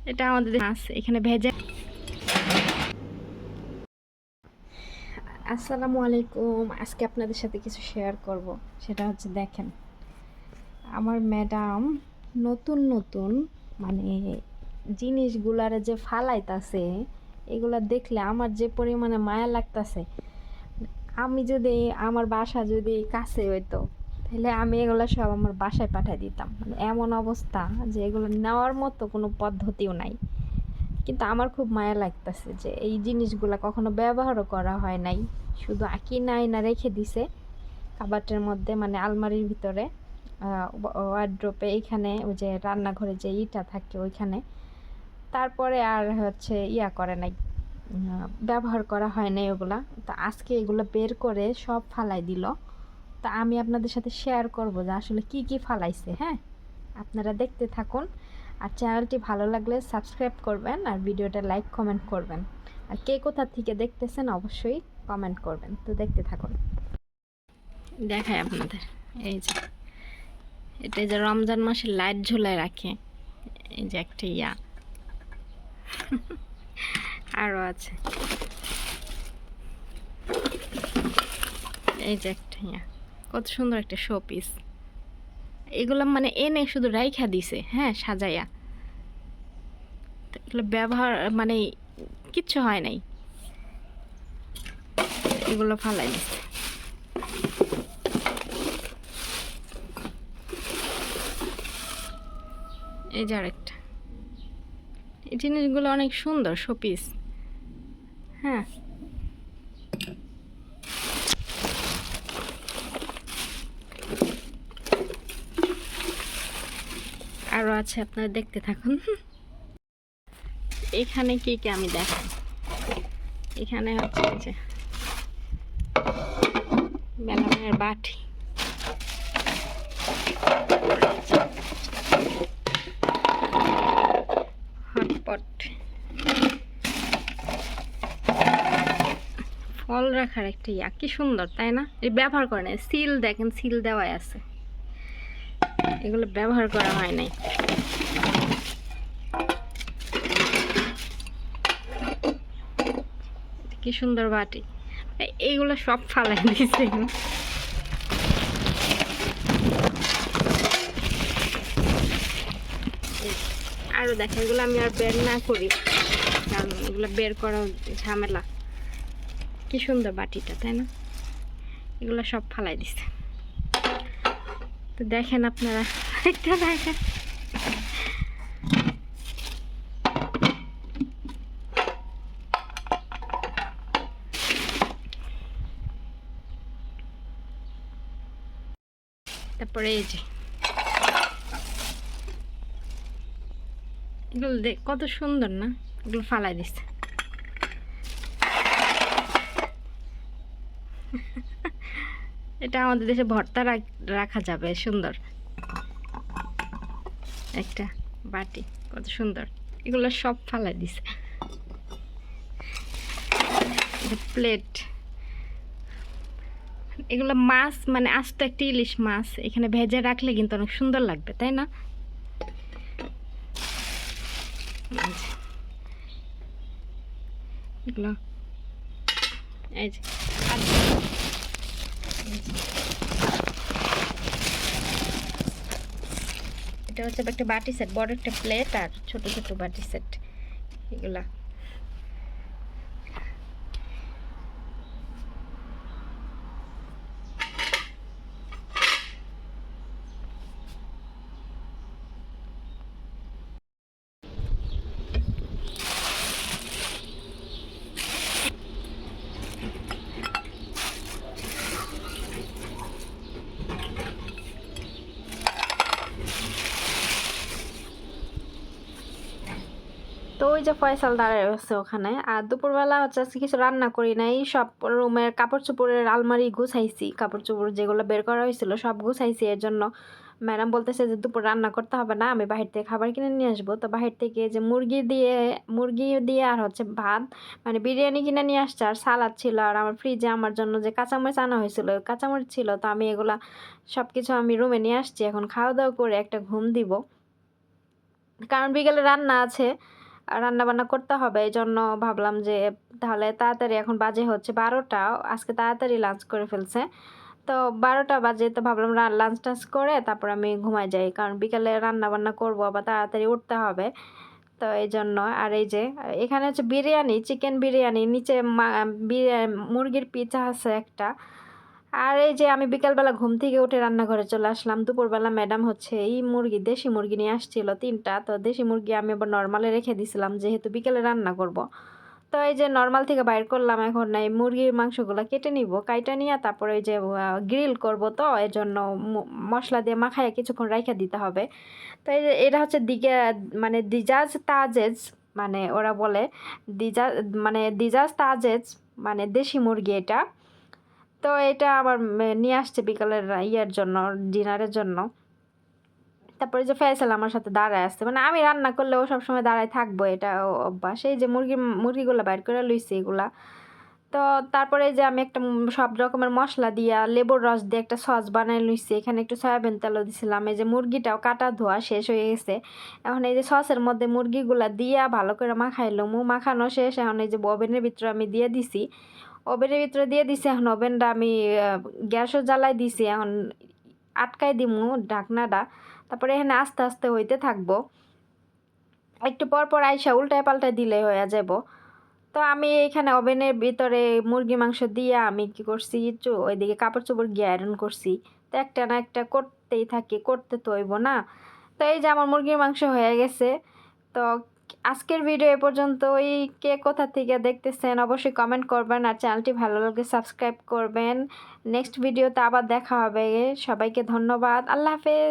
এটা আমাদের মাছ এখানে ভেজে। আসসালামু আলাইকুম। আজকে আপনাদের সাথে কিছু শেয়ার করব। সেটা হচ্ছে দেখেন, আমার ম্যাডাম নতুন নতুন মানে জিনিসগুলার যে ফালাইতাছে, এগুলা দেখলে আমার যে পরিমাণে মায়া লাগতাছে। আমি যদি আমার বাসা যদি কাছে হইতো, তাহলে আমি এগুলো সব আমার বাসায় পাঠিয়ে দিতাম। মানে এমন অবস্থা যে এগুলো নেওয়ার মতো কোনো পদ্ধতিও নাই। কিন্তু আমার খুব মায়া লাগতেছে যে এই জিনিসগুলো কখনো ব্যবহারও করা হয় নাই, শুধু কিনা আইনা রেখে দিছে কাবাটের মধ্যে, মানে আলমারির ভিতরে, ওয়ার্ড্রোপে, এইখানে ওই যে রান্নাঘরে যে ইটা থাকে ওইখানে। তারপরে আর হচ্ছে করে নাই, ব্যবহার করা হয় নাই ওগুলা। তো আজকে এগুলো বের করে সব ফালাই দিল। তা আমি আপনাদের সাথে শেয়ার করব যে আসলে কি কি ফালাইছে। হ্যাঁ, আপনারা দেখতে থাকুন। আর চ্যানেলটি ভালো লাগলে সাবস্ক্রাইব করবেন, আর ভিডিওটা লাইক কমেন্ট করবেন। আর কে কোথা থেকে দেখতেছেন অবশ্যই কমেন্ট করবেন। তো দেখতে থাকুন, দেখাই আপনাদের। এই যে এটা যে রমজান মাসে লাইট ঝুলায় রাখে, এই যে একটা আরও আছে, এই যে একটা কত সুন্দর একটা শো পিস। এগুলো মানে এনে শুধু রাইখা দিছে, হ্যাঁ, সাজাইয়া। এগুলো ব্যবহার মানে কিচ্ছু হয় নাই, এগুলো ফালাই দিছে। এই যে আরেকটা, এই জিনিসগুলো অনেক সুন্দর শোপিস। হ্যাঁ, আরও আছে, আপনারা দেখতে থাকুন। এখানে কি কি আমি দেখাই। এখানে হচ্ছে যে মেলামানের বাটি, হটপট, ফল রাখার একটা কি সুন্দর, তাই না? এই ব্যবহার করে না, সিল দেখেন, সিল দেওয়াই আছে, এগুলো ব্যবহার করা হয় নাই। কি সুন্দর বাটি, এইগুলো সব ফালাই দিয়েছে। আরও দেখেন, এগুলো আমি আর বের না করি, কারণ এগুলো বের করা ঝামেলা। কি সুন্দর বাটিটা, তাই না? এগুলো সব ফালাই দিছে। তো দেখেন আপনারা, একটা দেখেন, তারপরে এই যে এগুলো কত সুন্দর না, এগুলো ফালাই দিচ্ছে। এটা আমাদের দেশে ভর্তা রাখা যাবে, সুন্দর একটা বাটি, কত সুন্দর। এগুলো সব ফালাই দিছে। প্লেট, এগুলো মাছ, মানে আস্ত একটা ইলিশ মাছ এখানে ভেজে রাখলে কিন্তু অনেক সুন্দর লাগবে, তাই না? এগুলো এই যে এটা হচ্ছে একটা বাটি সেট, বড় একটা প্লেট আর ছোট ছোট বাটি সেট, এগুলা। তো ওই যে ফয়সাল দাঁড়ায় আছে ওখানে। আর দুপুরবেলা হচ্ছে আজকে কিছু রান্না করি নাই, সব রুমের কাপড় চোপড়ের আলমারি গুছাইছি, কাপড় চোপড় যেগুলো বের করা হয়েছিল সব গুছাইছি। এর জন্য ম্যাডাম বলতেছে যে দুপুর রান্না করতে হবে না, আমি বাহির থেকে খাবার কিনে নিয়ে আসবো। তো বাহির থেকে যে মুরগি দিয়ে আর হচ্ছে ভাত, মানে বিরিয়ানি কিনে নিয়ে আসছে, আর সালাদ ছিল, আর আমার ফ্রিজে আমার জন্য যে কাঁচামরিচ আনা হয়েছিল কাঁচামরিচ ছিল। তো আমি এগুলা সব কিছু আমি রুমে নিয়ে আসছি, এখন খাওয়া দাওয়া করে একটা ঘুম দিব। কারণ বিকেলে রান্না আছে, রান্না বান্না করতে হবে, এই জন্য ভাবলাম যে তাহলে তাড়াতাড়ি, এখন বাজে হচ্ছে 12টা, আজকে তাড়াতাড়ি লাঞ্চ করে ফেলছে। তো 12টা বাজে, তো ভাবলাম লাঞ্চ টাঞ্চ করে তারপর আমি ঘুমায় যাই, কারণ বিকালে রান্না বান্না করবো, আবার তাড়াতাড়ি উঠতে হবে। তো এই জন্য। আর এই যে এখানে হচ্ছে বিরিয়ানি, চিকেন বিরিয়ানি, নিচে মুরগির পিঠা আছে একটা। আর এই যে আমি বিকালবেলা ঘুম থেকে উঠে রান্নাঘরে চলে আসলাম। দুপুরবেলা ম্যাডাম হচ্ছে এই দেশি মুরগি নিয়ে আসছিল 3টা। তো দেশি মুরগি আমি আবার নর্মালে রেখে দিছিলাম, যেহেতু বিকেলে রান্না করব। তো এই যে নর্মাল থেকে বাইর করলাম, এখন এই মুরগির মাংসগুলো কেটে নিব, কাইটা নিয়ে তারপরে এই যে গ্রিল করব, তো এর জন্য মশলা দিয়ে মাখায় কিছুক্ষণ রাইখা দিতে হবে। তো এই যে এটা হচ্ছে মানে দিজাজ তাজেজ, মানে ওরা বলে দিজা মানে দিজাজ তাজেজ, মানে দেশি মুরগি এটা। তো এটা আবার নিয়ে আসছে বিকালের ইয়ের জন্য, ডিনারের জন্য। তারপরে যে ফয়সাল আমার সাথে দাঁড়ায় আসছে, মানে আমি রান্না করলে ও সবসময় দাঁড়ায় থাকবো, এটা অভ্যাস। এই যে মুরগিগুলো বাইর করে লইছি এগুলা। তো তারপরে যে আমি একটা সব রকমের মশলা দিয়া লেবুর রস দিয়ে একটা সস বানাই লইছি। এখানে একটু সয়াবিন তেলও দিছিলাম। এই যে মুরগিটাও কাটা ধোয়া শেষ হয়ে গেছে। এখন এই যে সসের মধ্যে মুরগিগুলা দিয়া ভালো করে মাখাইলো, মাখানো শেষ। এখন এই যে ওভেনের ভিতরে আমি দিয়ে দিছি, ওভেনের ভিতরে দিয়ে দিছি। এখন ওভেনটা আমি গ্যাসও জ্বালাই দিছি, এখন আটকাই দিমু ঢাকনাটা। তারপরে এখানে আস্তে আস্তে হইতে থাকবো, একটু পর পর আইসা উল্টায় পাল্টায় দিলে হয়ে যাব। তো আমি এখানে ওভেনের ভিতরে মুরগি মাংস দিয়ে আমি কি করছি, ওইদিকে কাপড় চোপড় গিয়ে আয়রন করছি। তো একটা না একটা করতেই থাকি, করতে তো হইব না। তো এই যে আমার মুরগির মাংস হয়ে গেছে। তো আজকের ভিডিও এ পর্যন্তই। কে কোথা থেকে দেখতেছেন অবশ্যই কমেন্ট করবেন, আর চ্যানেলটি ভালো লাগলে সাবস্ক্রাইব করবেন। নেক্সট ভিডিওতে আবার দেখা হবে। সবাইকে ধন্যবাদ, আল্লাহ হাফেজ।